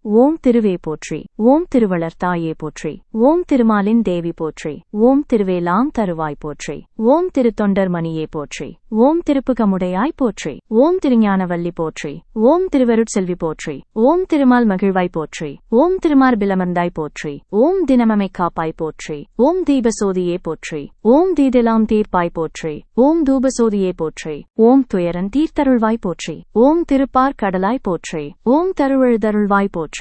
ஓம் திருவே போற்றி. ஓம் திருவளர் தாயே போற்றி. ஓம் திருமாலின் தேவி போற்றி. ஓம் திருவேலாம் தருவாய் போற்றி. ஓம் திருத்தொண்டர் மணியே போற்றி. ஓம் திருப்புகமுடையாய் போற்றி. ஓம் திருஞானவல்லி போற்றி. ஓம் திருவருட்செல்வி போற்றி. ஓம் திருமால் மகிழ்வாய் போற்றி. ஓம் திருமார்பிலமர்ந்தாய் போற்றி. ஓம் தினமமை காப்பாய் போற்றி. ஓம் தீபசோதியே போற்றி. ஓம் தீதெலாம் தீர்ப்பாய் போற்றி. ஓம் தூபசோதியே போற்றி. ஓம் துயரன் தீர்த்தருள்வாய் போற்றி. ஓம் திருப்பார் கடலாய் போற்றி. ஓம் தருவழுதருள்வாய் போற்றி.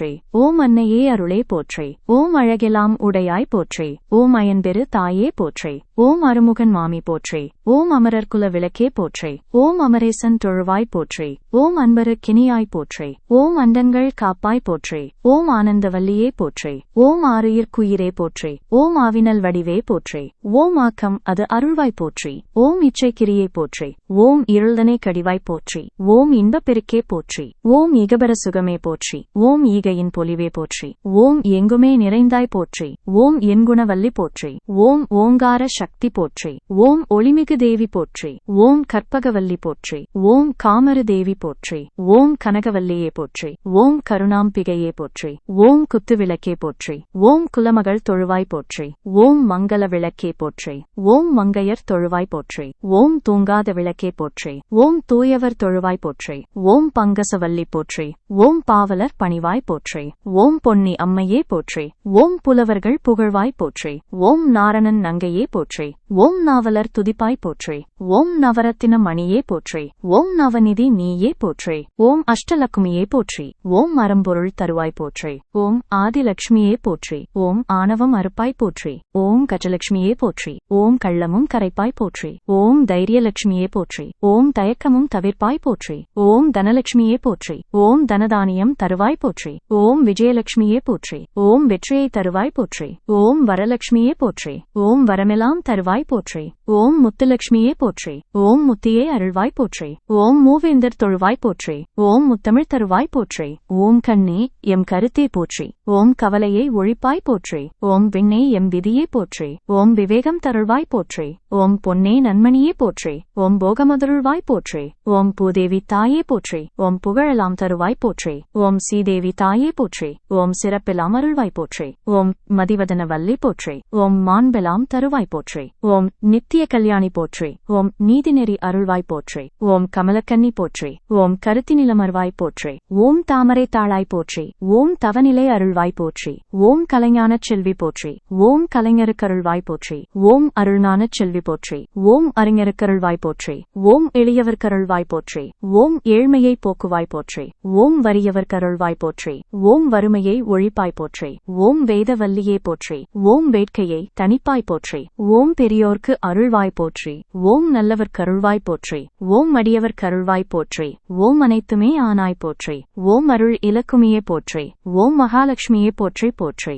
ஓம் அன்னையே அருளே போற்றி. ஓம் அழகெலாம் உடையாய் போற்றி. ஓம் அயன்பெரு தாயே போற்றி. ஓம் அருமுகன் மாமி போற்றி. ஓம் அமரர்குல விளக்கே போற்றி. ஓம் அமரேசன் தொழுவாய் போற்றி. ஓம் அன்பரு கினியாய் போற்றி. ஓம் அண்டங்கள் காப்பாய் போற்றி. ஓம் ஆனந்தவல்லியே போற்றி. ஓம் ஆருயிர்க்குயிரே போற்றி. ஓம் ஆவினல் வடிவே போற்றி. ஓம் ஆக்கம் அது அருள்வாய் போற்றி. ஓம் இச்சைக்கிரியே போற்றி. ஓம் இருள்தனை கடிவாய் போற்றி. ஓம் இன்பப் பெருக்கே போற்றி. ஓம் இகபர சுகமே போற்றி. ஓம் ஈகையின் பொலிவே போற்றி. ஓம் எங்குமே நிறைந்தாய் போற்றி. ஓம் எண்குணவல்லி போற்றி. ஓம் ஓங்கார சக்தி போற்றி. ஓம் ஒளிமிகு தேவி போற்றி. ஓம் கற்பகவல்லி போற்றி. ஓம் காமரு தேவி போற்றி. ஓம் கனகவல்லியே போற்றி. ஓம் கருணாம்பிகையே போற்றி. ஓம் குத்துவிளக்கே போற்றி. ஓம் குலமகள் தொழுவாய் போற்றி. ஓம் மங்கள விளக்கே போற்றி. ஓம் மங்கையர் தொழுவாய் போற்றி. ஓம் தூங்காத விளக்கே போற்றி. ஓம் தூயவர் தொழுவாய் போற்றி. ஓம் பங்கசவல்லி போற்றி. ஓம் பாவலர் பணிவாய் போற்றி. ஓம் பொன்னி அம்மையே போற்றி. ஓம் புலவர்கள் புகழ்வாய் போற்றி. ஓம் நாரணன் நங்கையே போற்றி. ஓம் நாவலர் துதிப்பாய் போற்றி. ஓம் நவரத்தின மணியே போற்றி. ஓம் நவநிதி நீயே போற்றி. ஓம் அஷ்டலக்குமியே போற்றி. ஓம் மரம்பொருள் தருவாய் போற்றி. ஓம் ஆதிலட்சுமியே போற்றி. ஓம் ஆணவம் அறுப்பாய் போற்றி. ஓம் கஜலட்சுமியே போற்றி. ஓம் கள்ளமும் கரைப்பாய் போற்றி. ஓம் தைரியலட்சுமியே போற்றி. ஓம் தயக்கமும் தவிர்ப்பாய் போற்றி. ஓம் தனலட்சுமியே போற்றி. ஓம் தனதானியம் தருவாய் போற்றி. ஓம் விஜயலட்சுமியே போற்றி. ஓம் வெற்றியை தருவாய் போற்றி. ஓம் வரலட்சுமியே போற்றி. ஓம் வரமெல்லாம் தருவாய் போற்றி. ஓம் முத்துலட்சுமியே போற்றி. ஓம் முத்தியே அருள்வாய் போற்றி. ஓம் மூவேந்தர் தொழுவாய் போற்றி. ஓம் முத்தமிழ் தருவாய் போற்றி. ஓம் கண்ணே எம் கருத்தே போற்றி. ஓம் கவலையை ஒழிப்பாய் போற்றி. ஓம் விண்ணே எம் விதியே போற்றி. ஓம் விவேகம் தருள்வாய் போற்றி. ஓம் பொன்னே நன்மணியே போற்றி. ஓம் போகமதருள்வாய் போற்றி. ஓம் பூதேவி தாயே போற்றி. ஓம் புகழலாம் தருவாய் போற்றி. ஓம் சீதேவி தாயே போற்றி. ஓம் சிறப்பெல்லாம் அருள்வாய் போற்றி. ஓம் மதிவதன வல்லி போற்றி. ஓம் மாண்பெல்லாம் தருவாய் போற்றி. ஓம் நித்திய கல்யாணி போற்றி. ஓம் நீதிநெறி அருள்வாய் போற்றி. ஓம் கமலக்கன்னி போற்றி. ஓம் கருத்தினிலமர்வாய் போற்றி. ஓம் தாமரை தாளாய் போற்றி. ஓம் தவநிலை அருள்வாய் போற்றி. ஓம் கலைஞானச் செல்வி போற்றி. ஓம் கலைஞருக்கருள்வாய் போற்றி. ஓம் அருள்ஞானச் செல்வி போற்றி. ஓம் அறிஞருக்கருள்வாய் போற்றி. ஓம் எளியவர்க்கருள்வாய் போற்றி. ஓம் ஏழ்மையை போக்குவாய் போற்றி. ஓம் வறியவர்க்கருள்வாய் போற்றி. ஓம் வறுமையை ஒழிப்பாய் போற்றி. ஓம் வேதவல்லியே போற்றி. ஓம் வேட்கையை தணிப்பாய் போற்றி. ஓம் பெரியோர்க்கு அருள்வாய் போற்றி. ஓம் நல்லவர்க்கருள்வாய் போற்றி. ஓம் அடியவர்க்கருள்வாய் போற்றி. ஓம் அனைத்துமே ஆனாய் போற்றி. ஓம் அருள் இலக்குமியே போற்றி. ஓம் மகாலட்சுமியே போற்றி போற்றி.